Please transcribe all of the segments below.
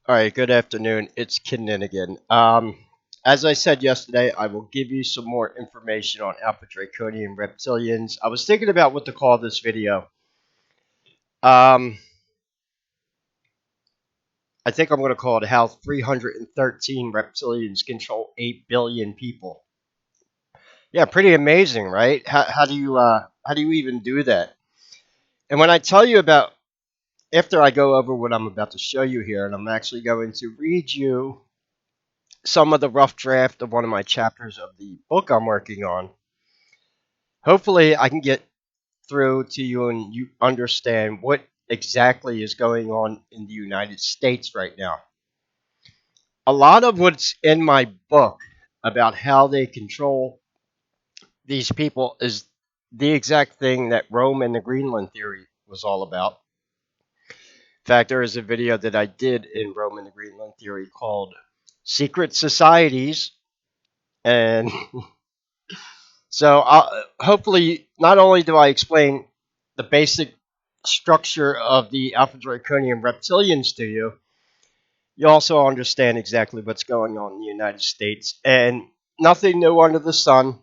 All right, good afternoon. It's Kinninigan. As I said yesterday, I will give you some more information on Alpha Draconian Reptilians. I was thinking about what to call this video. I think I'm going to call it How 313 Reptilians Control 8 Billion People. Yeah, pretty amazing, right? How do you even do that? And when I tell you about, after I go over what I'm about to show you here, and I'm actually going to read you some of the rough draft of one of my chapters of the book I'm working on. Hopefully, I can get through to you and you understand what exactly is going on in the United States right now. A lot of what's in my book about how they control these people is the exact thing that Rome and the Greenland theory was all about. In fact, there is a video that I did in Rome and the Greenland theory called Secret Societies, and so hopefully, not only do I explain the basic structure of the Alpha Draconian Reptilians to you, you also understand exactly what's going on in the United States. And nothing new under the sun.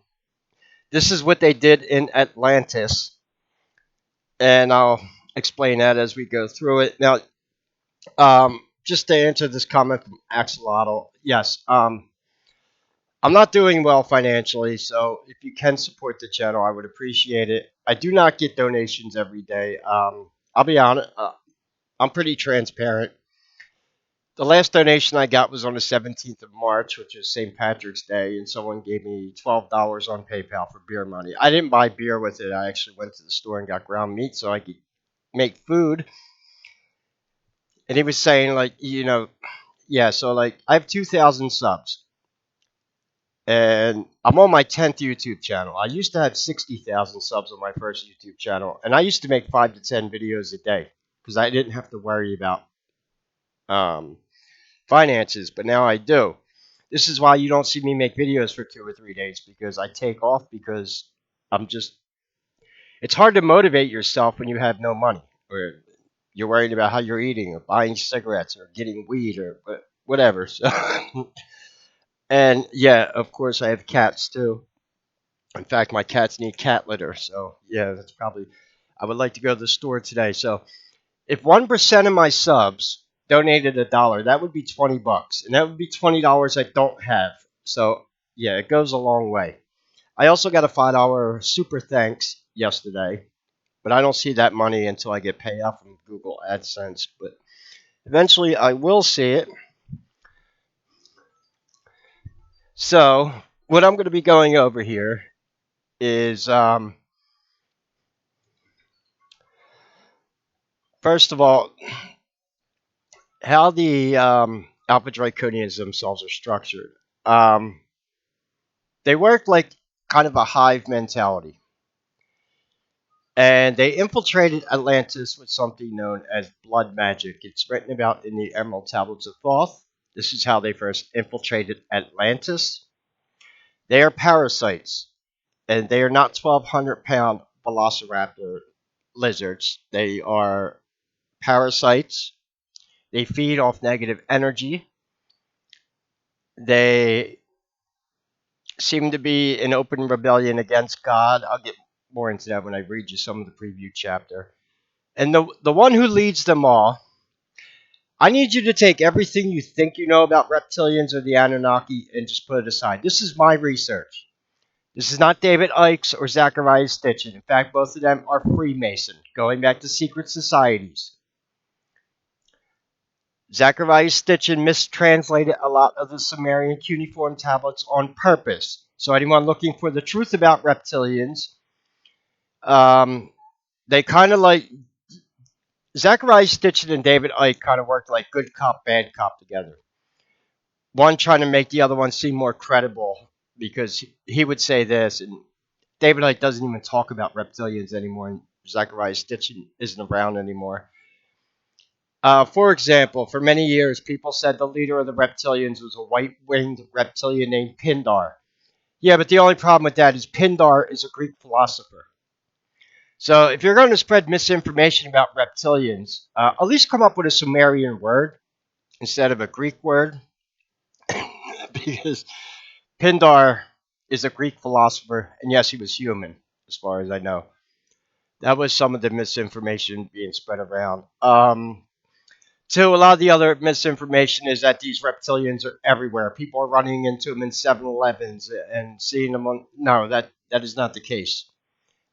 This is what they did in Atlantis, and I'll explain that as we go through it. Now, just to answer this comment from Axolotl, yes, I'm not doing well financially, so if you can support the channel, I would appreciate it. I do not get donations every day. I'll be honest, I'm pretty transparent. The last donation I got was on the 17th of March, which is St. Patrick's Day, and someone gave me $12 on PayPal for beer money. I didn't buy beer with it. I actually went to the store and got ground meat so I could make food. And he was saying, like, yeah, so, like, I have 2,000 subs. And I'm on my 10th YouTube channel. I used to have 60,000 subs on my first YouTube channel. And I used to make 5 to 10 videos a day because I didn't have to worry about finances. But now I do. This is why you don't see me make videos for 2 or 3 days, because I take off because it's hard to motivate yourself when you have no money, or you're worried about how you're eating, or buying cigarettes, or getting weed, or whatever. So and yeah, of course, I have cats too. In fact, my cats need cat litter. So yeah, that's probably. I would like to go to the store today. So if 1% of my subs donated $1, that would be $20, and that would be $20 I don't have. So yeah, it goes a long way. I also got a $5 super thanks yesterday, but I don't see that money until I get payout from Google AdSense. But eventually, I will see it. So what I'm going to be going over here is first of all, how the Alpha Draconians themselves are structured. They work like kind of a hive mentality. And they infiltrated Atlantis with something known as blood magic. It's written about in the Emerald Tablets of Thoth. This is how they first infiltrated Atlantis. They are parasites, and they are not 1,200-pound velociraptor lizards. They are parasites. They feed off negative energy. They seem to be in open rebellion against God. I'll get more into that when I read you some of the preview chapter. And the one who leads them all, I need you to take everything you think you know about reptilians or the Anunnaki and just put it aside. This is my research. This is not David Icke's or Zachariah Stitchin. In fact, both of them are Freemason, going back to secret societies. Zachariah Stitchin mistranslated a lot of the Sumerian cuneiform tablets on purpose. So anyone looking for the truth about reptilians, they kind of like Zachariah Stitchin and David Icke kind of worked like good cop, bad cop together. One trying to make the other one seem more credible because he would say this, and David Icke doesn't even talk about reptilians anymore, and Zachariah Stitchin isn't around anymore. For example, for many years, people said the leader of the reptilians was a white-winged reptilian named Pindar. Yeah, but the only problem with that is Pindar is a Greek philosopher. So if you're going to spread misinformation about reptilians, at least come up with a Sumerian word. instead of a Greek word because Pindar is a Greek philosopher, and yes, he was human, as far as I know. That was some of the misinformation being spread around. So a lot of the other misinformation is that these reptilians are everywhere. People are running into them in 7-Elevens and seeing them on. No, that is not the case.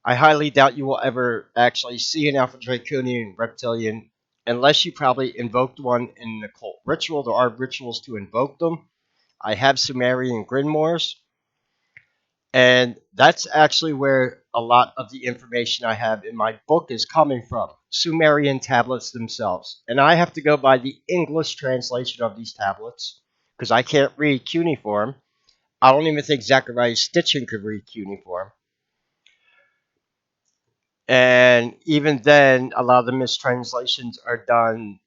I highly doubt you will ever actually see an Alpha Draconian reptilian unless you probably invoked one in an occult ritual. There are rituals to invoke them. I have Sumerian grimoires, and that's actually where a lot of the information I have in my book is coming from. Sumerian tablets themselves. And I have to go by the English translation of these tablets because I can't read cuneiform. I don't even think Zechariah Stitchin could read cuneiform. And even then, a lot of the mistranslations are done.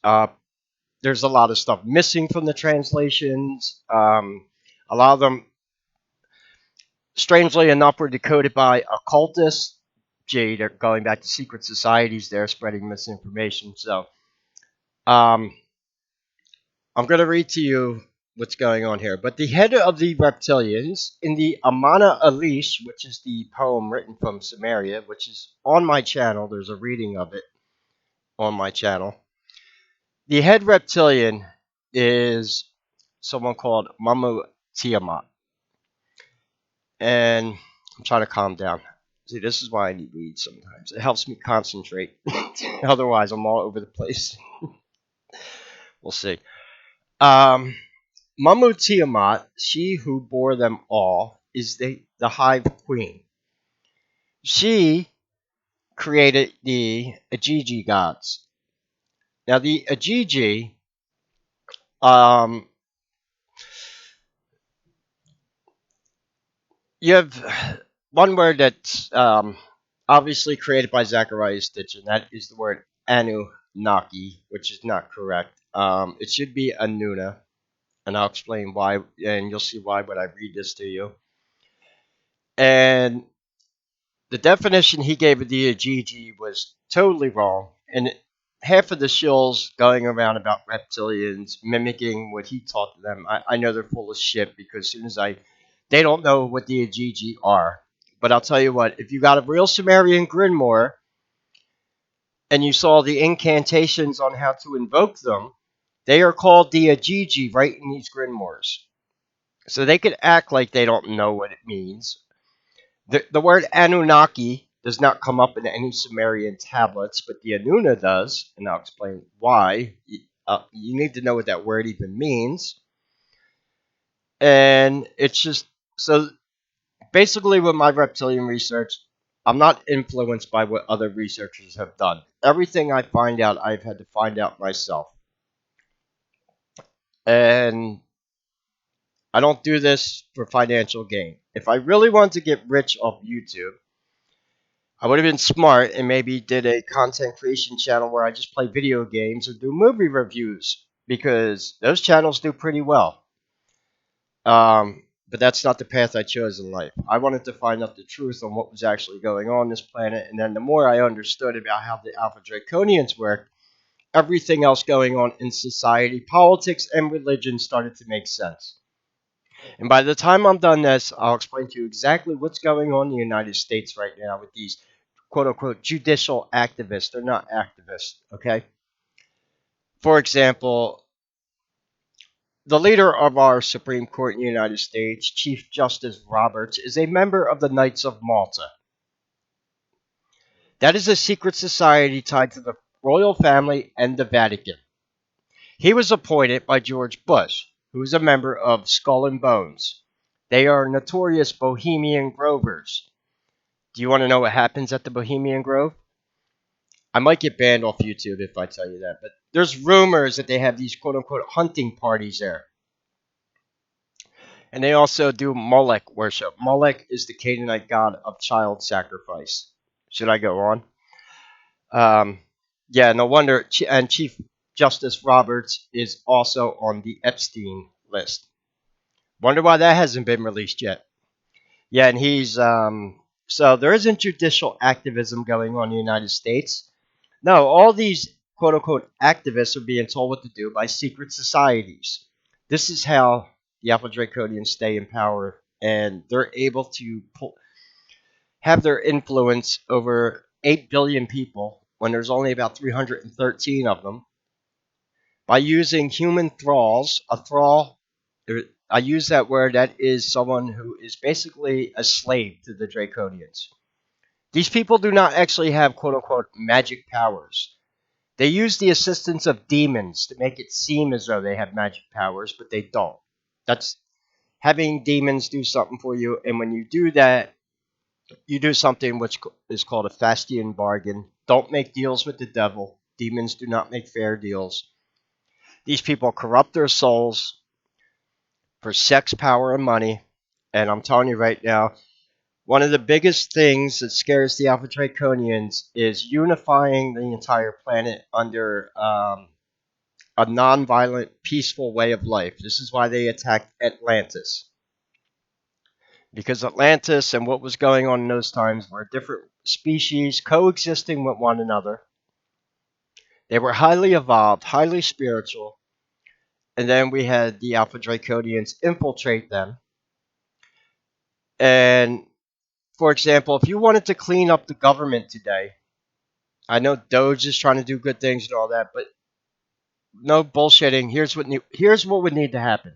Uh, there's a lot of stuff missing from the translations. A lot of them, strangely enough, were decoded by occultists. Gee, they're going back to secret societies there, spreading misinformation. So, um, I'm going to read to you what's going on here. But the head of the reptilians in the Amana Elish, which is the poem written from Samaria, which is on my channel, there's a reading of it on my channel. The head reptilian is someone called Mamu Tiamat. And I'm trying to calm down. See, this is why I need weed sometimes. It helps me concentrate. Otherwise, I'm all over the place. We'll see. Um, Mamu Tiamat, she who bore them all, is the hive queen. She created the Igigi gods. Now, the Igigi, um, you have one word that's obviously created by Zachariah Stitch, and that is the word Anunnaki, which is not correct. It should be Annuna, and I'll explain why, and you'll see why when I read this to you. And the definition he gave of the Igigi was totally wrong, and half of the shills going around about reptilians mimicking what he taught them, I know they're full of shit because as soon as they don't know what the Igigi are. But I'll tell you what, if you got a real Sumerian grimoire and you saw the incantations on how to invoke them, they are called the Igigi right in these grimoires. So they could act like they don't know what it means. The word Anunnaki does not come up in any Sumerian tablets, but the Annuna does, and I'll explain why. You need to know what that word even means. And it's just so basically with my reptilian research, I'm not influenced by what other researchers have done. Everything I find out, I've had to find out myself. And I don't do this for financial gain. If I really wanted to get rich off YouTube, I would have been smart and maybe did a content creation channel where I just play video games or do movie reviews because those channels do pretty well. But that's not the path I chose in life. I wanted to find out the truth on what was actually going on this planet, and then the more I understood about how the Alpha Draconians work, everything else going on in society, politics, and religion started to make sense. And by the time I'm done this, I'll explain to you exactly what's going on in the United States right now with these quote unquote judicial activists. They're not activists, okay? For example, the leader of our Supreme Court in the United States, Chief Justice Roberts, is a member of the Knights of Malta. That is a secret society tied to the royal family and the Vatican. He was appointed by George Bush, who is a member of Skull and Bones. They are notorious Bohemian Grovers. Do you want to know what happens at the Bohemian Grove? I might get banned off YouTube if I tell you that, but there's rumors that they have these quote unquote hunting parties there. And they also do Molech worship. Molech is the Canaanite god of child sacrifice. Should I go on? Yeah, no wonder. And Chief Justice Roberts is also on the Epstein list. Wonder why that hasn't been released yet. Yeah, and he's so there isn't judicial activism going on in the United States. No, all these quote unquote activists are being told what to do by secret societies. This is how the Alpha Draconians stay in power, and they're able to have their influence over 8 billion people when there's only about 313 of them by using human thralls. A thrall, I use that word, that is someone who is basically a slave to the Draconians. These people do not actually have quote unquote magic powers. They use the assistance of demons to make it seem as though they have magic powers, but they don't. That's having demons do something for you, and when you do that, you do something which is called a Fastian bargain. Don't make deals with the devil. Demons do not make fair deals. These people corrupt their souls for sex, power, and money. And I'm telling you right now, one of the biggest things that scares the Alpha Draconians is unifying the entire planet under a non-violent, peaceful way of life. This is why they attacked Atlantis. Because Atlantis and what was going on in those times were different species coexisting with one another. They were highly evolved, highly spiritual, and then we had the Alpha Draconians infiltrate them. And, for example, if you wanted to clean up the government today, I know Doge is trying to do good things and all that, but no bullshitting. Here's what would need to happen.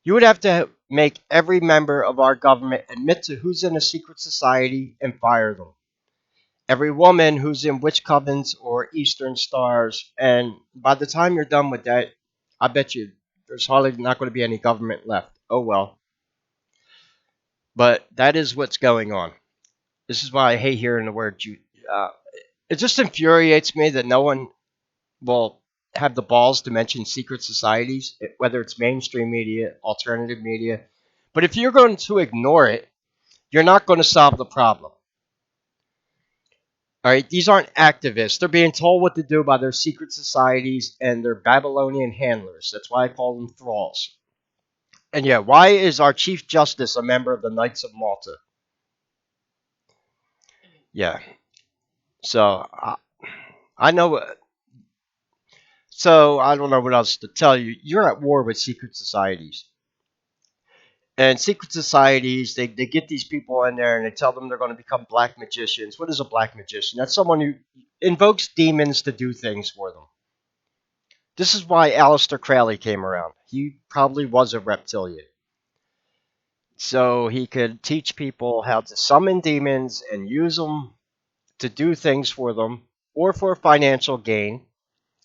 You would have to make every member of our government admit to who's in a secret society and fire them. Every woman who's in witch covens or Eastern stars, and by the time you're done with that, I bet you there's hardly not going to be any government left. Oh well. But that is what's going on. This is why I hate hearing the word uh, it just infuriates me that no one will have the balls to mention secret societies, whether it's mainstream media, alternative media. But if you're going to ignore it, you're not going to solve the problem. All right, these aren't activists. They're being told what to do by their secret societies and their Babylonian handlers. That's why I call them thralls. And yeah, why is our Chief Justice a member of the Knights of Malta? Yeah, so I know. So I don't know what else to tell you. You're at war with secret societies. And secret societies, they get these people in there and they tell them they're going to become black magicians. What is a black magician? That's someone who invokes demons to do things for them. This is why Aleister Crowley came around. He probably was a reptilian. So he could teach people how to summon demons and use them to do things for them or for financial gain.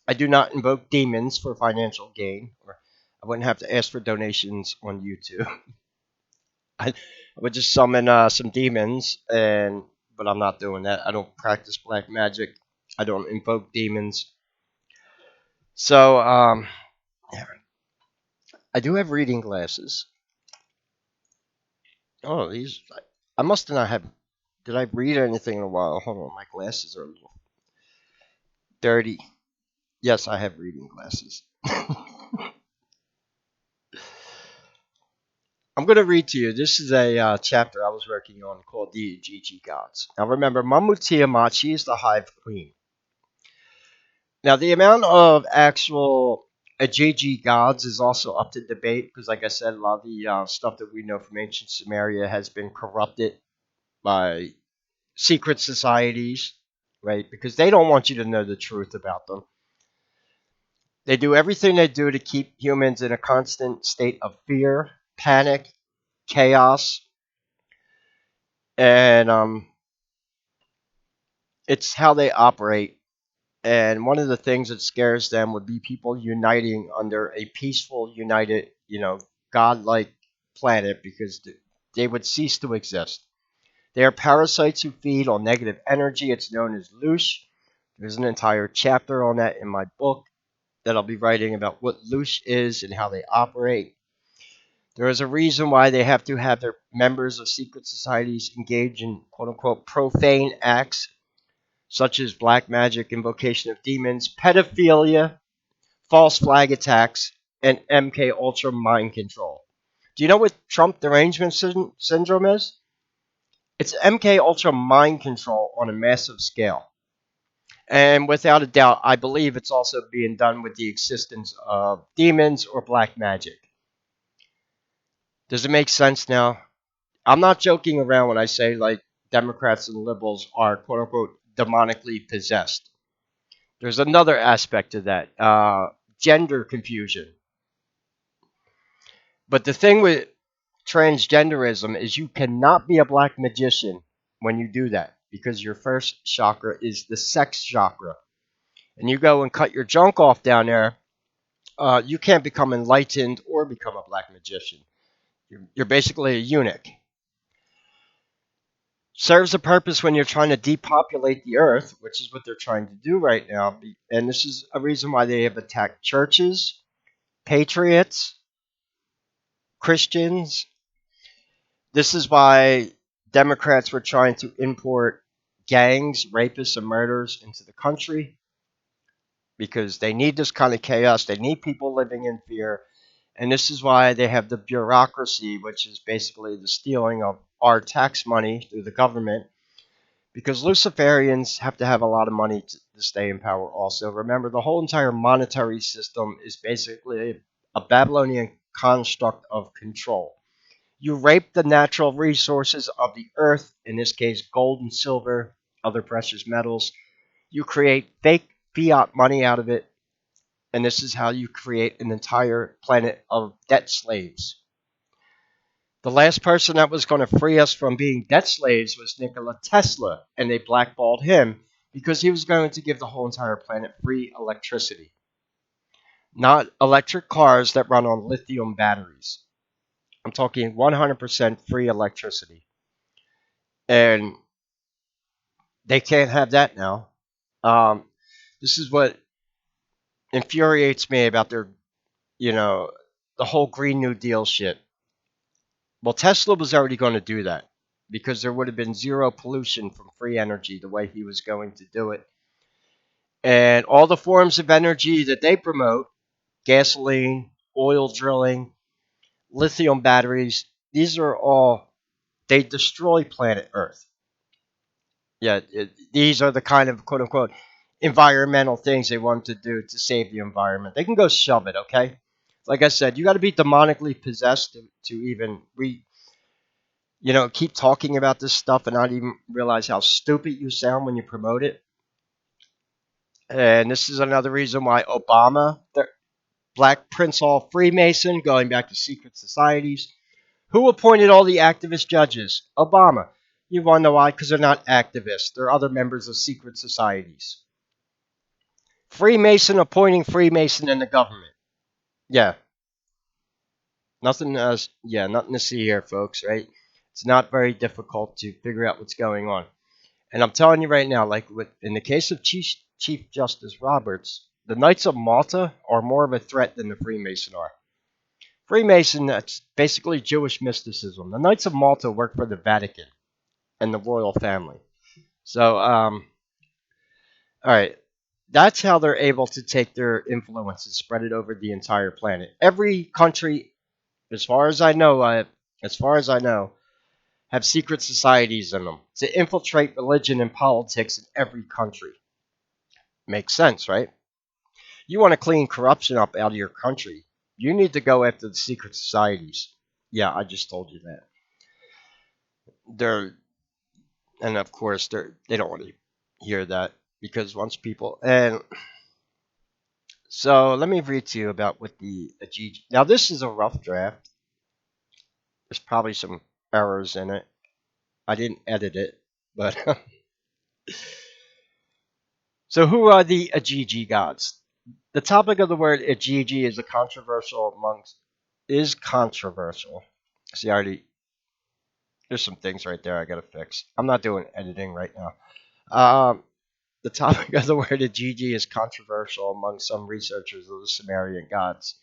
I do not invoke demons for financial gain, or I wouldn't have to ask for donations on YouTube. I would just summon some demons, but I'm not doing that. I don't practice black magic. I don't invoke demons. So I do have reading glasses. Oh, these I must not have. Did I read anything in a while? Hold on, my glasses are a little dirty. Yes, I have reading glasses. I'm going to read to you. This is a chapter I was working on called the Igigi Gods. Now remember, Mamu Tiamat, she is the hive queen. Now the amount of actual Igigi gods is also up to debate because, like I said, a lot of the stuff that we know from ancient Sumeria has been corrupted by secret societies, right? Because they don't want you to know the truth about them. They do everything they do to keep humans in a constant state of fear, panic, chaos, and it's how they operate. And one of the things that scares them would be people uniting under a peaceful, united, godlike planet because they would cease to exist. They are parasites who feed on negative energy. It's known as Loosh. There's an entire chapter on that in my book that I'll be writing about what Loosh is and how they operate. There is a reason why they have to have their members of secret societies engage in quote-unquote profane acts such as black magic, invocation of demons, pedophilia, false flag attacks, and MK Ultra mind control. Do you know what Trump derangement syndrome is? It's MK Ultra mind control on a massive scale. And without a doubt, I believe it's also being done with the existence of demons or black magic. Does it make sense now? I'm not joking around when I say like Democrats and liberals are quote unquote demonically possessed. There's another aspect to that, gender confusion. But the thing with transgenderism is you cannot be a black magician when you do that because your first chakra is the sex chakra. And you go and cut your junk off down there, you can't become enlightened or become a black magician. You're basically a eunuch. Serves a purpose when you're trying to depopulate the earth, which is what they're trying to do right now. And this is a reason why they have attacked churches, patriots, Christians. This is why Democrats were trying to import gangs, rapists, and murderers into the country because they need this kind of chaos. They need people living in fear. And this is why they have the bureaucracy, which is basically the stealing of our tax money through the government. Because Luciferians have to have a lot of money to stay in power also. Remember, the whole entire monetary system is basically a Babylonian construct of control. You rape the natural resources of the earth, in this case, gold and silver, other precious metals. You create fake fiat money out of it, and this is how you create an entire planet of debt slaves. The last person that was going to free us from being debt slaves was Nikola Tesla, and they blackballed him because he was going to give the whole entire planet free electricity. Not electric cars that run on lithium batteries. I'm talking 100% free electricity. And they can't have that now. Um, this is what infuriates me about their, you know, the whole Green New Deal shit. Well, Tesla was already going to do that because there would have been zero pollution from free energy the way he was going to do it. And all the forms of energy that they promote, gasoline, oil drilling, lithium batteries, these are all, they destroy planet Earth. Yeah, these are the kind of quote unquote environmental things they want to do to save the environment. They can go shove it, okay? Like I said, you got to be demonically possessed to even keep talking about this stuff and not even realize how stupid you sound when you promote it. And this is another reason why Obama, the Black Prince Hall Freemason, going back to secret societies, who appointed all the activist judges? Obama. You want to know why? Because they're not activists. They're other members of secret societies. Freemason appointing Freemason in the government. Yeah, nothing to see here, folks. Right? It's not very difficult to figure out what's going on. And I'm telling you right now, like in the case of Chief Justice Roberts, the Knights of Malta are more of a threat than the Freemason are. Freemason, that's basically Jewish mysticism. The Knights of Malta work for the Vatican and the royal family. So, all right, that's how they're able to take their influence and spread it over the entire planet. Every country, as far as I know, have secret societies in them to infiltrate religion and politics in every country. Makes sense, right? You want to clean corruption up out of your country, you need to go after the secret societies. Yeah, I just told you that. They're and of course they don't want to hear that because once people and so let me read to you about what the Igigi. Now this is a rough draft. There's probably some errors in it. I didn't edit it, but so who are the Igigi gods? The topic of the word Igigi is controversial. See, I already there's some things right there I gotta fix. I'm not doing editing right now. The topic of the word Igigi is controversial among some researchers of the Sumerian gods.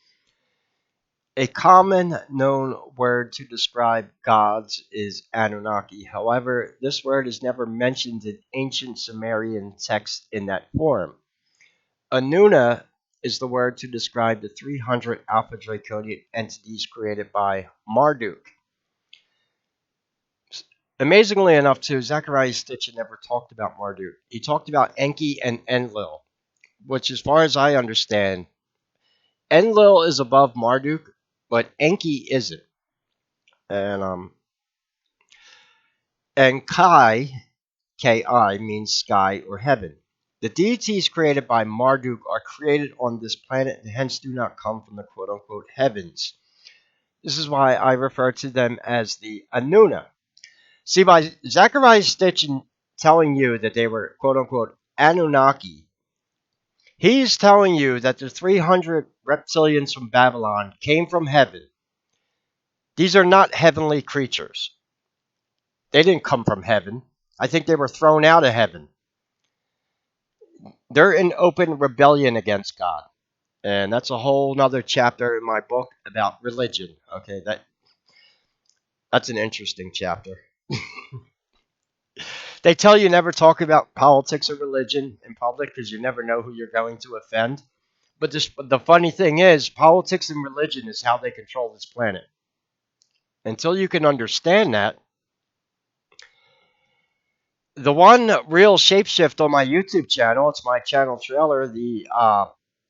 A common known word to describe gods is Anunnaki. However, this word is never mentioned in ancient Sumerian texts in that form. Annuna is the word to describe the 300 Alpha Draconian entities created by Marduk. Amazingly enough, too, Zachariah Stitchin never talked about Marduk. He talked about Enki and Enlil, which, as far as I understand, Enlil is above Marduk, but Enki isn't. And Kai, Ki, means sky or heaven. The deities created by Marduk are created on this planet and hence do not come from the quote unquote heavens. This is why I refer to them as the Annuna. See, by Zachariah Stitchin telling you that they were quote unquote Anunnaki, he's telling you that the 300 reptilians from Babylon came from heaven. These are not heavenly creatures. They didn't come from heaven. I think they were thrown out of heaven. They're in open rebellion against God. And that's a whole nother chapter in my book about religion. Okay, that's an interesting chapter. They tell you never talk about politics or religion in public because you never know who you're going to offend. But the funny thing is, politics and religion is how they control this planet. Until you can understand that, the one real shapeshift on my YouTube channel, it's my channel trailer, the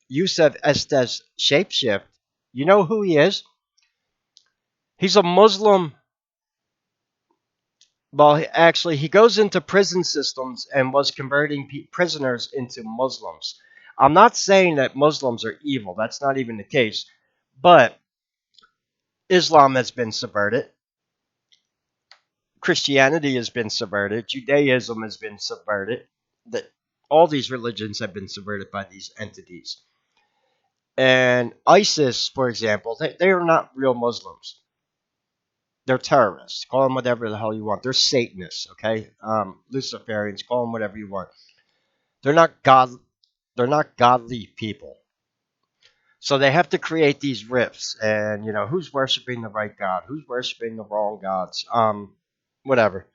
Yusef Estes shapeshift. You know who he is? He's a Muslim. Well, actually, he goes into prison systems and was converting prisoners into Muslims. I'm not saying that Muslims are evil. That's not even the case. But Islam has been subverted. Christianity has been subverted. Judaism has been subverted. That all these religions have been subverted by these entities. And ISIS, for example, they are not real Muslims. They're terrorists. Call them whatever the hell you want. They're Satanists, okay? Luciferians. Call them whatever you want. They're not God. They're not godly people. So they have to create these rifts, and who's worshiping the right God, who's worshiping the wrong gods, whatever.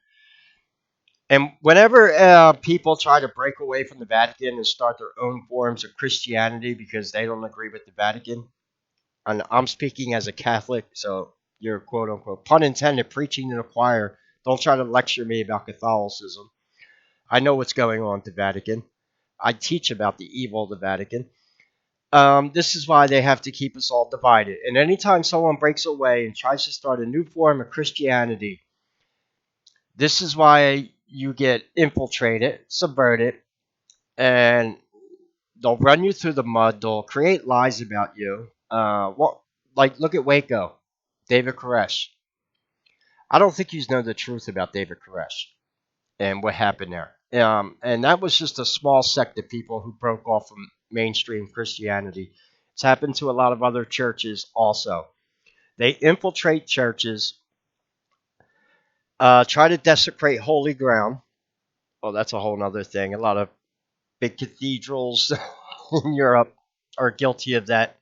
And whenever people try to break away from the Vatican and start their own forms of Christianity because they don't agree with the Vatican, and I'm speaking as a Catholic, so you're quote unquote, pun intended, preaching to the choir. Don't try to lecture me about Catholicism. I know what's going on at the Vatican. I teach about the evil of the Vatican. This is why they have to keep us all divided. And anytime someone breaks away and tries to start a new form of Christianity, this is why you get infiltrated, subverted, and they'll run you through the mud. They'll create lies about you. Like look at Waco, David Koresh. I don't think you know the truth about David Koresh and what happened there. And that was just a small sect of people who broke off from mainstream Christianity. It's happened to a lot of other churches also. They infiltrate churches, try to desecrate holy ground. Well, that's a whole other thing. A lot of big cathedrals in Europe are guilty of that.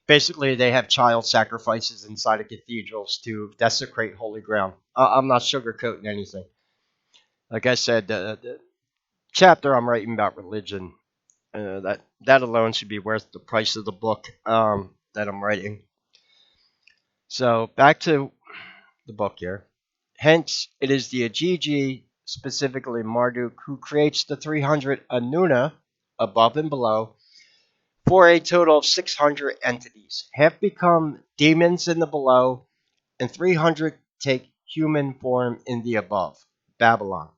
Basically, they have child sacrifices inside of cathedrals to desecrate holy ground. I'm not sugarcoating anything. Like I said, the chapter I'm writing about religion, that alone should be worth the price of the book that I'm writing. So back to the book here. Hence, it is the Igigi, specifically Marduk, who creates the 300 Annuna, above and below, for a total of 600 entities. Half become demons in the below, and 300 take human form in the above, Babylon.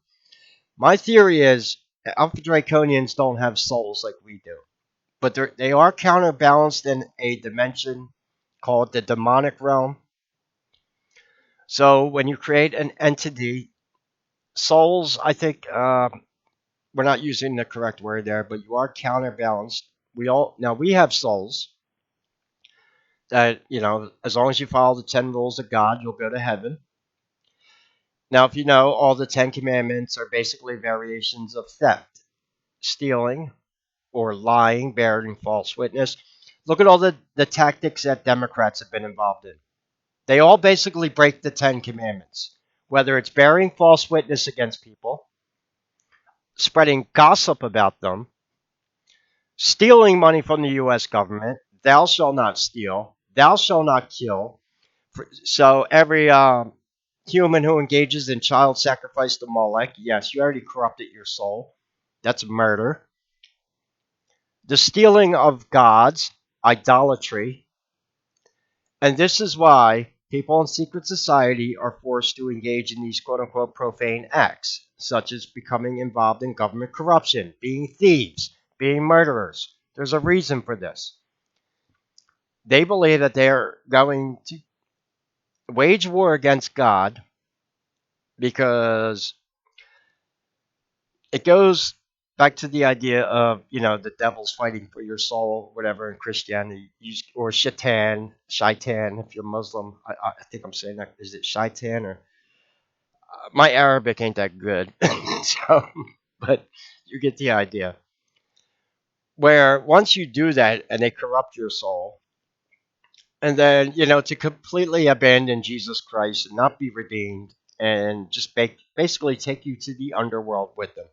My theory is Alpha Draconians don't have souls like we do, but they are counterbalanced in a dimension called the demonic realm. So when you create an entity, souls, I think we're not using the correct word there, but you are counterbalanced. We have souls that as long as you follow the 10 rules of God, you'll go to heaven. Now, if you know, all the 10 commandments are basically variations of theft, stealing, or lying, bearing false witness. Look at all the tactics that Democrats have been involved in. They all basically break the 10 commandments, whether it's bearing false witness against people, spreading gossip about them, stealing money from the U.S. government, thou shalt not steal, thou shalt not kill. So every Human who engages in child sacrifice to Molech. Yes, you already corrupted your soul. That's murder. The stealing of gods, idolatry. And this is why people in secret society are forced to engage in these quote unquote profane acts, such as becoming involved in government corruption, being thieves, being murderers. There's a reason for this. They believe that they are going to wage war against God because it goes back to the idea of, the devil's fighting for your soul, whatever, in Christianity, or shaitan, if you're Muslim. I think I'm saying that. Is it shaitan or my Arabic ain't that good, so, but you get the idea. Where once you do that and they corrupt your soul, and then to completely abandon Jesus Christ and not be redeemed, and just basically take you to the underworld with them.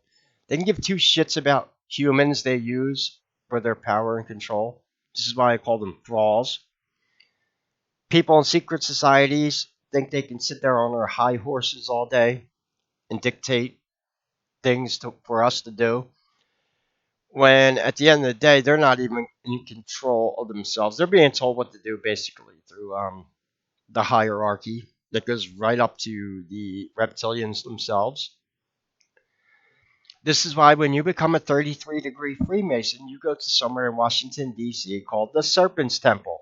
They can give two shits about humans they use for their power and control. This is why I call them thralls. People in secret societies think they can sit there on their high horses all day and dictate things for us to do, when at the end of the day they're not even in control of themselves. They're being told what to do basically through the hierarchy that goes right up to the reptilians themselves. This is why when you become a 33-degree Freemason, you go to somewhere in Washington, D.C. called the Serpent's Temple.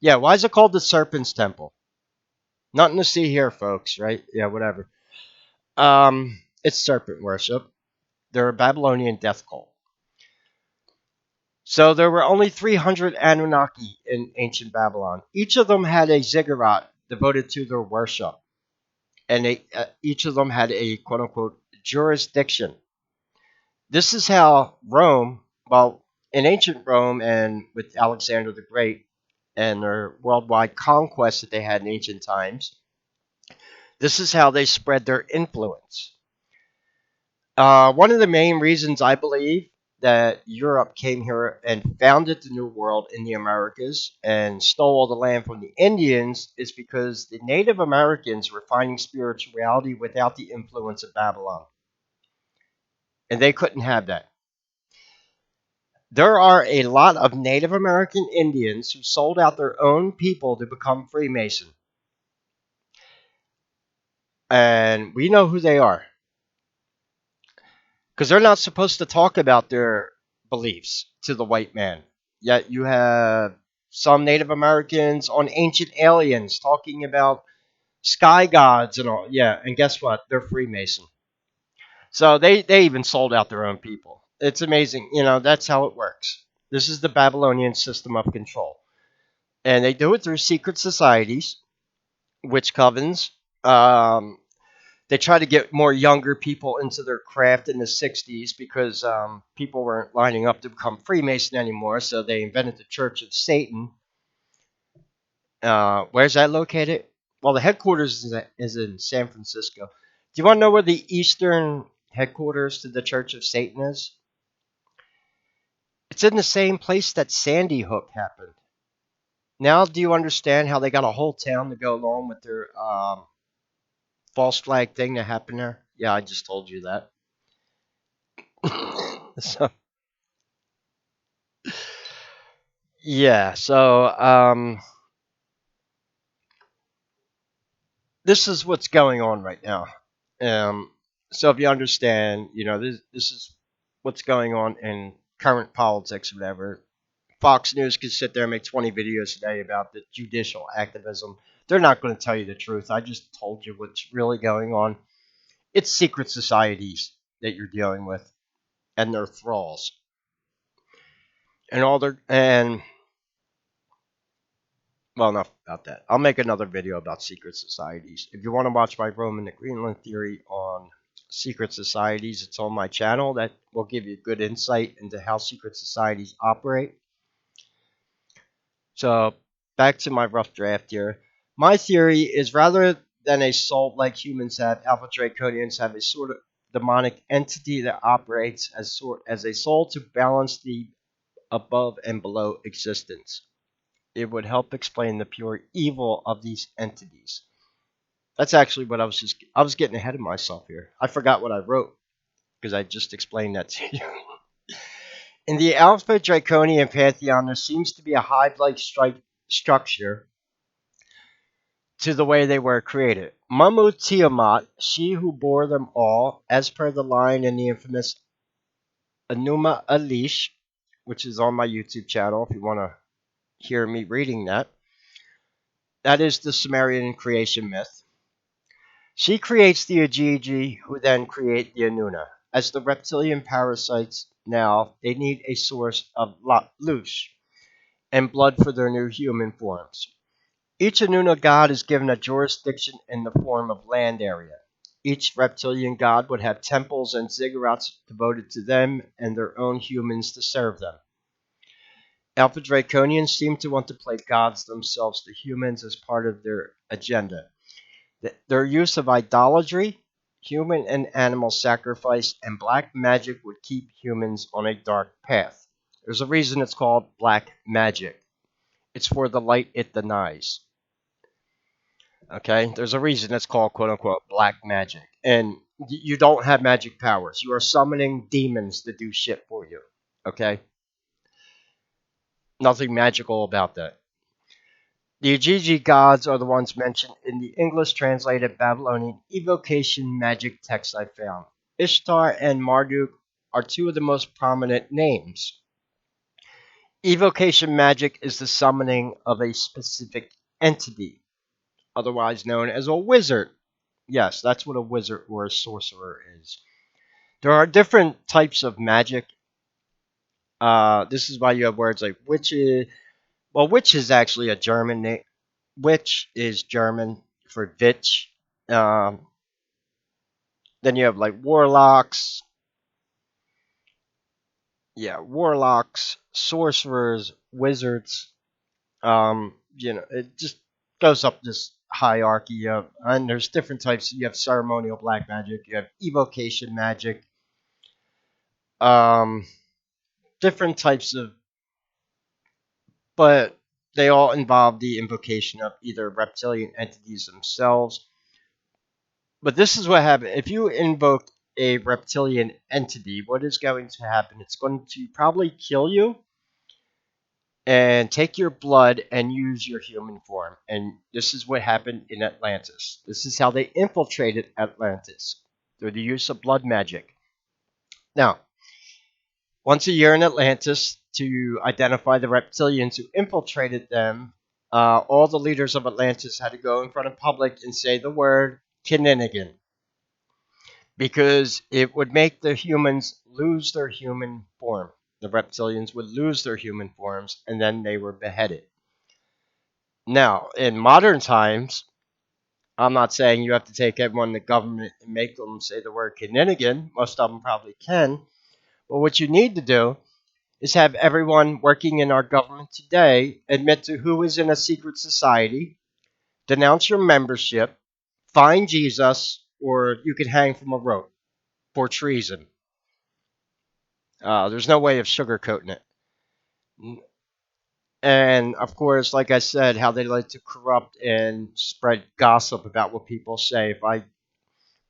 Yeah, why is it called the Serpent's Temple? Nothing to see here, folks, right? Yeah, whatever. It's serpent worship. They're a Babylonian death cult. So there were only 300 Anunnaki in ancient Babylon. Each of them had a ziggurat devoted to their worship. And each of them had a quote-unquote jurisdiction. This is how Rome, well, in ancient Rome and with Alexander the Great and their worldwide conquest that they had in ancient times, this is how they spread their influence. One of the main reasons I believe that Europe came here and founded the New World in the Americas and stole all the land from the Indians is because the Native Americans were finding spirituality without the influence of Babylon. And they couldn't have that. There are a lot of Native American Indians who sold out their own people to become Freemason. And we know who they are. Because they're not supposed to talk about their beliefs to the white man. Yet you have some Native Americans on ancient aliens talking about sky gods and all. Yeah, and guess what? They're Freemason. So they even sold out their own people. It's amazing. That's how it works. This is the Babylonian system of control. And they do it through secret societies, witch covens. They try to get more younger people into their craft in the 60s because people weren't lining up to become Freemason anymore. So they invented the Church of Satan. Where's that located? Well, the headquarters is in San Francisco. Do you want to know where the eastern headquarters to the Church of Satan is? It's in the same place that Sandy Hook happened. Now, do you understand how they got a whole town to go along with their false flag thing that happened there? Yeah, I just told you that. So, yeah, so this is what's going on right now. Um, so if you understand, this is what's going on in current politics or whatever. Fox News could sit there and make 20 videos a day about the judicial activism. They're not going to tell you the truth. I just told you what's really going on. It's secret societies that you're dealing with, and their thralls, and all their and well, enough about that. I'll make another video about secret societies. If you want to watch my Roman the Greenland theory on secret societies, it's on my channel. That will give you good insight into how secret societies operate. So, back to my rough draft here. My theory is rather than a soul like humans have, Alpha Draconians have a sort of demonic entity that operates as a soul to balance the above and below existence. It would help explain the pure evil of these entities. That's actually what I was getting ahead of myself here. I forgot what I wrote because I just explained that to you. In the Alpha Draconian pantheon, there seems to be a hive-like structure to the way they were created. Mumu Tiamat, she who bore them all, as per the line in the infamous Anuma Elish, which is on my YouTube channel if you want to hear me reading that. That is the Sumerian creation myth. She creates the Igigi, who then create the Annuna. As the reptilian parasites now, they need a source of louche and blood for their new human forms. Each Annuna god is given a jurisdiction in the form of land area. Each reptilian god would have temples and ziggurats devoted to them and their own humans to serve them. Alpha Draconians seem to want to play gods themselves to humans as part of their agenda. Their use of idolatry, human and animal sacrifice, and black magic would keep humans on a dark path. There's a reason it's called black magic. It's for the light it denies. Okay? There's a reason it's called quote unquote black magic. And you don't have magic powers. You are summoning demons to do shit for you. Okay? Nothing magical about that. The Igigi gods are the ones mentioned in the English translated Babylonian evocation magic text I found. Ishtar and Marduk are two of the most prominent names. Evocation magic is the summoning of a specific entity, otherwise known as a wizard. Yes, that's what a wizard or a sorcerer is. There are different types of magic. This is why you have words like witches. Well, witch is actually a German name. Witch is German for witch. Um, then you have like warlocks. Yeah, warlocks, sorcerers, wizards. It just goes up this hierarchy of, and there's different types. You have ceremonial black magic. You have evocation magic. Um, different types of, but they all involve the invocation of either reptilian entities themselves. But this is what happens if you invoke a reptilian entity. What is going to happen? It's going to probably kill you and take your blood and use your human form. And this is what happened in Atlantis. This is how they infiltrated Atlantis through the use of blood magic. Now, once a year in Atlantis, to identify the reptilians who infiltrated them, all the leaders of Atlantis had to go in front of public and say the word Kinninigan, because it would make the humans lose their human form. The reptilians would lose their human forms, and then they were beheaded. Now, in modern times, I'm not saying you have to take everyone in the government and make them say the word Kinninigan. Most of them probably can. But what you need to do is have everyone working in our government today admit to who is in a secret society, denounce your membership, find Jesus, or you can hang from a rope for treason. There's no way of sugarcoating it. And of course, like I said, how they like to corrupt and spread gossip about what people say. If I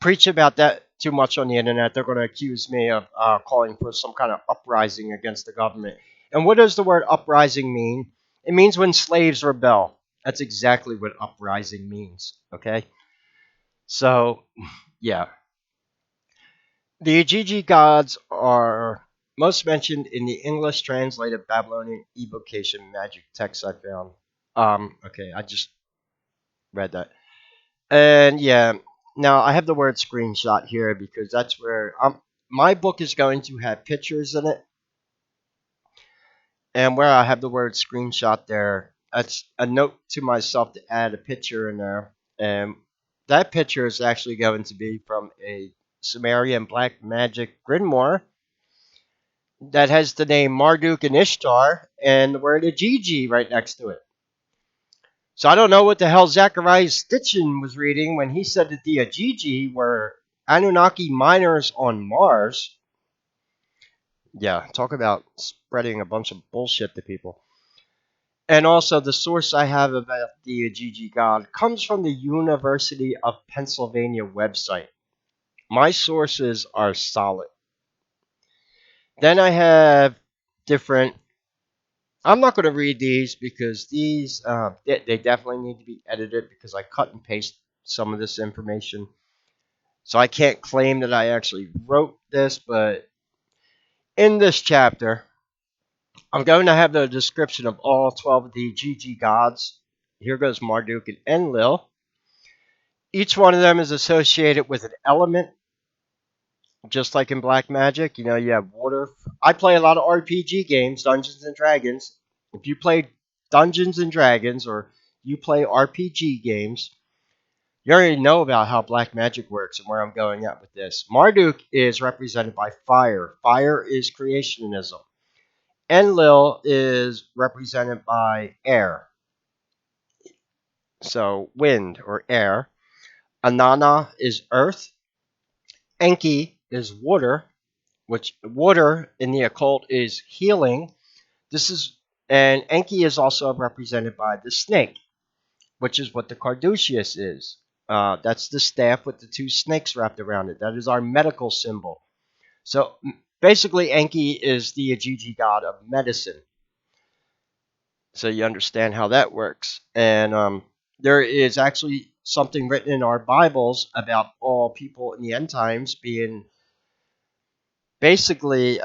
preach about that too much on the internet, they're going to accuse me of calling for some kind of uprising against the government. And what does the word uprising mean? It means when slaves rebel. That's exactly what uprising means. Okay? So, yeah. The Igigi gods are most mentioned in the English translated Babylonian evocation magic text I found. Okay, I just read that. And yeah, now I have the word screenshot here because that's where my book is going to have pictures in it, and where I have the word screenshot there, that's a note to myself to add a picture in there, and that picture is actually going to be from a Sumerian black magic grimoire that has the name Marduk and Ishtar and the word Igigi right next to it. So I don't know what the hell Zachariah Stitchin was reading when he said that the Igigi were Anunnaki miners on Mars. Yeah, talk about spreading a bunch of bullshit to people. And also, the source I have about the Igigi god comes from the University of Pennsylvania website. My sources are solid. Then I have different. I'm not going to read these because these they definitely need to be edited because I cut and paste some of this information. So I can't claim that I actually wrote this, but in this chapter, I'm going to have the description of all 12 of the GG gods. Here goes Marduk and Enlil. Each one of them is associated with an element, just like in Black Magic. You know, you have water. I play a lot of RPG games, Dungeons and Dragons. If you play Dungeons and Dragons or you play RPG games, you already know about how Black Magic works and where I'm going at with this. Marduk is represented by fire. Fire is creationism. Enlil is represented by air, so wind or air. Annuna is earth. Enki is water, which water in the occult is healing. This is and Enki is also represented by the snake, which is what the Carduceus is. That's the staff with the two snakes wrapped around it. That is our medical symbol. So basically, Enki is the Igigi god of medicine. So you understand how that works. And there is actually something written in our Bibles about all people in the end times being basically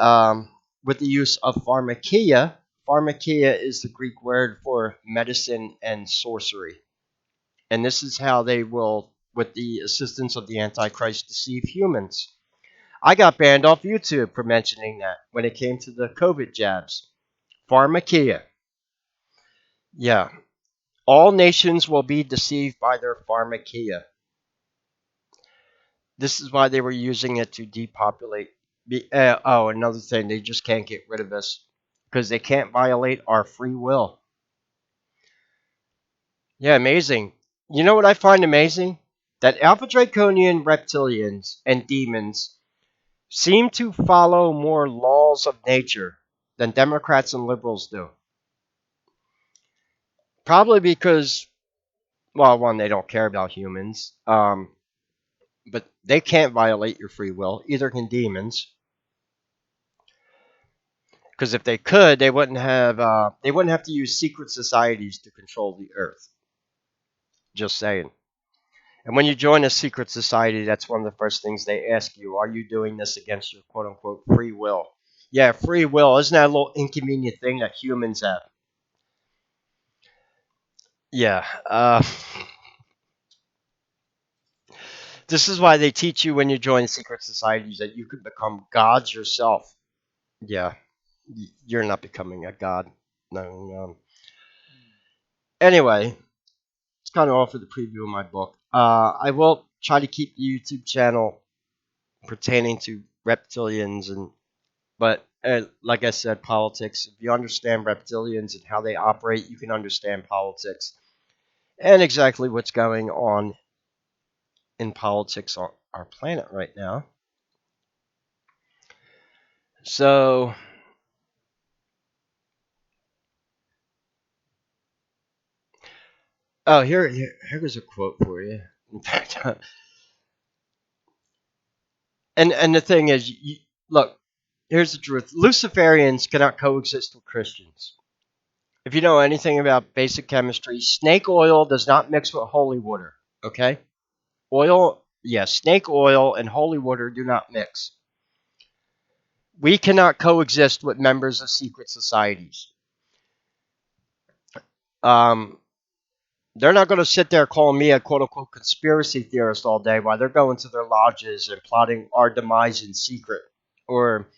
with the use of pharmakia. Pharmakia is the Greek word for medicine and sorcery. And this is how they will, with the assistance of the Antichrist, deceive humans. I got banned off YouTube for mentioning that when it came to the COVID jabs. Pharmakia. Yeah. All nations will be deceived by their pharmakia. This is why they were using it to depopulate. Another thing, they just can't get rid of us because they can't violate our free will. Yeah, amazing. You know what I find amazing? That Alpha Draconian reptilians and demons seem to follow more laws of nature than Democrats and liberals do. Probably because, well, one, they don't care about humans, but they can't violate your free will. Either can demons. Because if they could, they wouldn't have to use secret societies to control the earth. Just saying. And when you join a secret society, that's one of the first things they ask you: are you doing this against your quote unquote free will? Yeah, free will. Isn't that a little inconvenient thing that humans have? Yeah. This is why they teach you when you join secret societies that you could become gods yourself. Yeah. You're not becoming a god. No, no. Anyway, it's kind of all for the preview of my book. I will try to keep the YouTube channel pertaining to reptilians but like I said, politics. If you understand reptilians and how they operate, you can understand politics and exactly what's going on in politics on our planet right now. So, oh, here's a quote for you. In fact, and the thing is, look, here's the truth: Luciferians cannot coexist with Christians. If you know anything about basic chemistry, snake oil does not mix with holy water. Okay, oil, yes, snake oil and holy water do not mix. We cannot coexist with members of secret societies. Um, they're not going to sit there calling me a quote unquote conspiracy theorist all day while they're going to their lodges and plotting our demise in secret. Or,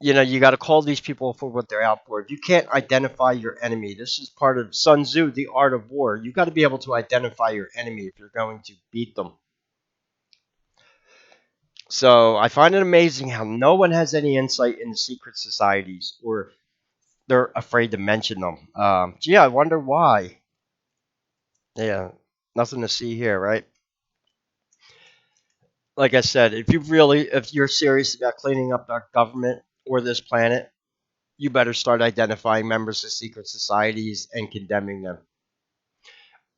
you got to call these people for what they're out for. If you can't identify your enemy, this is part of Sun Tzu, the art of war. You got to be able to identify your enemy if you're going to beat them. So I find it amazing how no one has any insight into secret societies, or they're afraid to mention them. Gee, I wonder why. Yeah, nothing to see here, right? Like I said, if you're serious about cleaning up our government or this planet, you better start identifying members of secret societies and condemning them,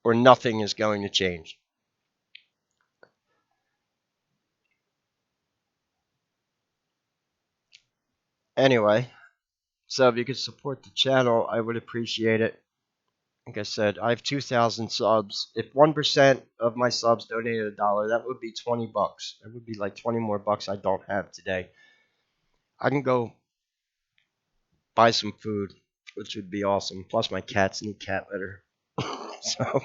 or nothing is going to change. Anyway, so if you could support the channel, I would appreciate it. Like I said, I have 2,000 subs. If 1% of my subs donated $1, that would be $20. That would be like 20 more bucks I don't have today. I can go buy some food, which would be awesome. Plus, my cats need cat litter. So,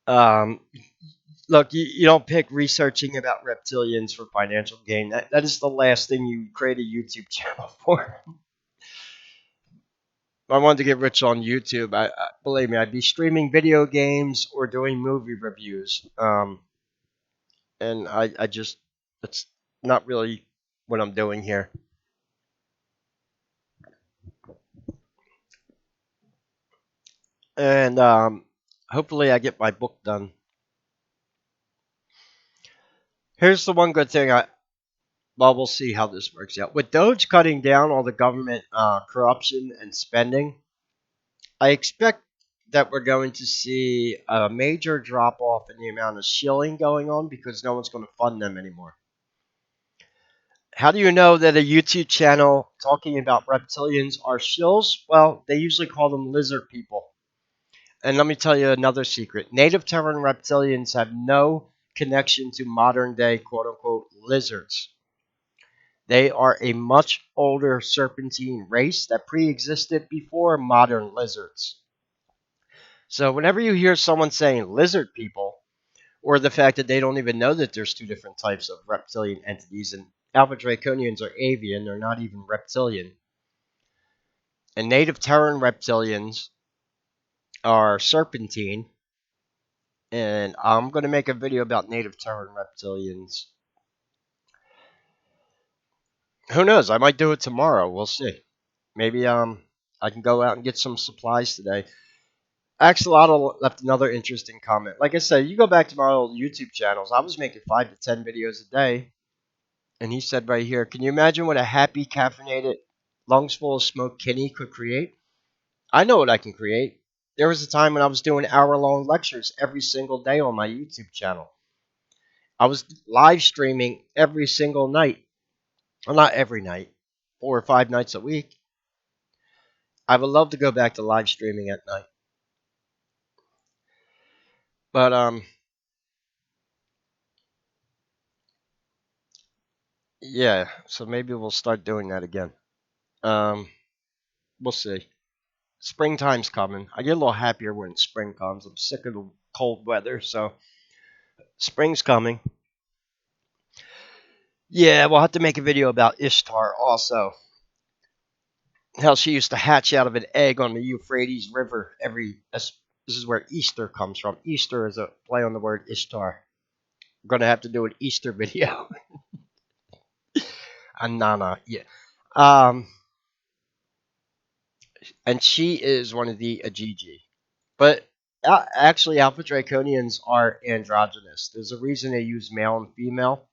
um, look, you don't pick researching about reptilians for financial gain. That is the last thing you create a YouTube channel for. If I wanted to get rich on YouTube, believe me, I'd be streaming video games or doing movie reviews. And I just, that's not really what I'm doing here. And hopefully I get my book done. Here's the one good thing. Well, we'll see how this works out. With Doge cutting down all the government corruption and spending, I expect that we're going to see a major drop off in the amount of shilling going on because no one's going to fund them anymore. How do you know that a YouTube channel talking about reptilians are shills? Well, they usually call them lizard people. And let me tell you another secret. Native Terran reptilians have no connection to modern day quote unquote lizards. They are a much older serpentine race that pre-existed before modern lizards. So whenever you hear someone saying lizard people, or the fact that they don't even know that there's two different types of reptilian entities, and Alpha Draconians are avian, they're not even reptilian. And native Terran reptilians are serpentine, and I'm going to make a video about native Terran reptilians. Who knows? I might do it tomorrow. We'll see. Maybe I can go out and get some supplies today. Axolotl left another interesting comment. Like I said, you go back to my old YouTube channels. I was making 5 to 10 videos a day, and he said right here, "Can you imagine what a happy, caffeinated, lungs full of smoke Kinney could create?" I know what I can create. There was a time when I was doing hour-long lectures every single day on my YouTube channel. I was live streaming every single night. Well, not every night, 4 or 5 nights a week. I would love to go back to live streaming at night. But yeah, so maybe we'll start doing that again. Um, we'll see. Springtime's coming. I get a little happier when spring comes. I'm sick of the cold weather, so spring's coming. Yeah, we'll have to make a video about Ishtar also. How she used to hatch out of an egg on the Euphrates River this is where Easter comes from. Easter is a play on the word Ishtar. We're gonna have to do an Easter video. Annuna, yeah. Um, and she is one of the Igigi. But actually, Alpha Draconians are androgynous. There's a reason they use male and female.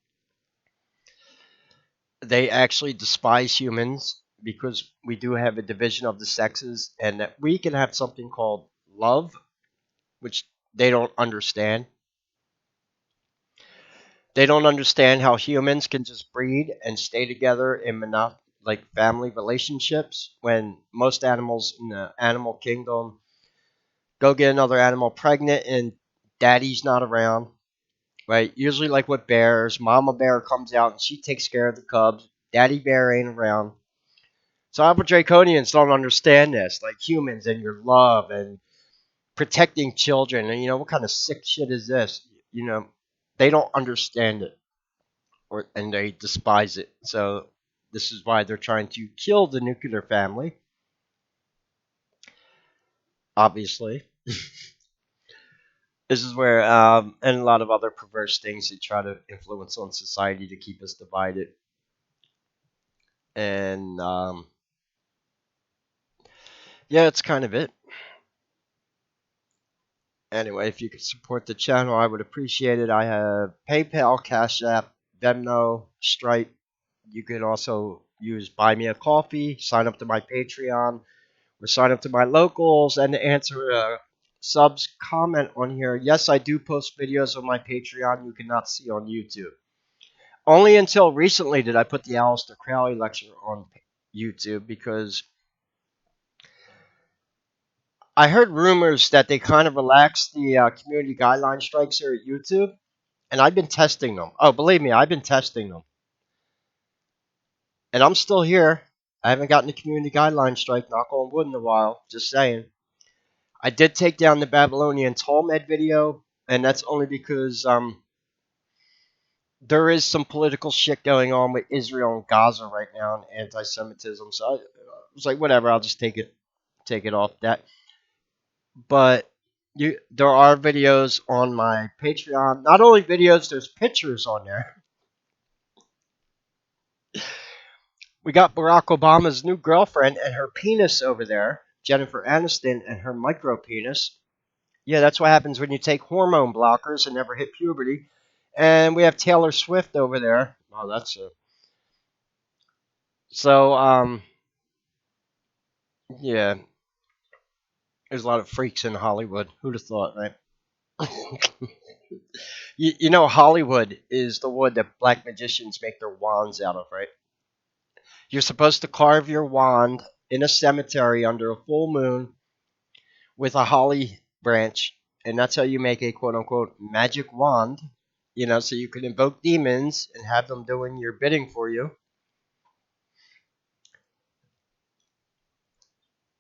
They actually despise humans because we do have a division of the sexes, and that we can have something called love, which they don't understand. They don't understand how humans can just breed and stay together in like family relationships when most animals in the animal kingdom go get another animal pregnant and daddy's not around, right? Usually, like with bears, mama bear comes out and she takes care of the cubs. Daddy bear ain't around. So Alpha Draconians don't understand this, like humans and your love and protecting children. And what kind of sick shit is this? They don't understand it, and they despise it. So this is why they're trying to kill the nuclear family. Obviously, this is where and a lot of other perverse things they try to influence on society to keep us divided. And yeah, it's kind of it. Anyway, if you could support the channel, I would appreciate it. I have PayPal, Cash App, Vemno, Stripe, You can also use Buy Me a Coffee, sign up to my Patreon, or sign up to my locals, and answer a subs comment on here. Yes, I do post videos on my Patreon you cannot see on YouTube. Only until recently did I put the Aleister Crowley lecture on YouTube because I heard rumors that they kind of relaxed the community guideline strikes here at YouTube, and I've been testing them. Oh, believe me, I've been testing them. And I'm still here. I haven't gotten a community guideline strike, knock on wood, in a while. Just saying. I did take down the Babylonian Talmud video, and that's only because there is some political shit going on with Israel and Gaza right now and anti-Semitism. So I was like, whatever, I'll just take it off that. But there are videos on my Patreon. Not only videos, there's pictures on there. We got Barack Obama's new girlfriend and her penis over there, Jennifer Aniston and her micro penis. Yeah, that's what happens when you take hormone blockers and never hit puberty. And we have Taylor Swift over there. Oh, that's a so yeah. There's a lot of freaks in Hollywood. Who'd have thought, right? You know, Hollywood is the wood that black magicians make their wands out of, right? You're supposed to carve your wand in a cemetery under a full moon with a holly branch, and that's how you make a quote unquote magic wand. So you can invoke demons and have them doing your bidding for you.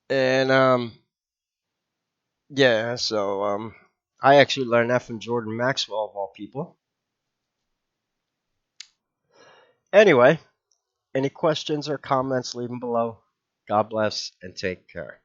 And yeah, so I actually learned that from Jordan Maxwell of all people. Anyway, any questions or comments, leave them below. God bless and take care.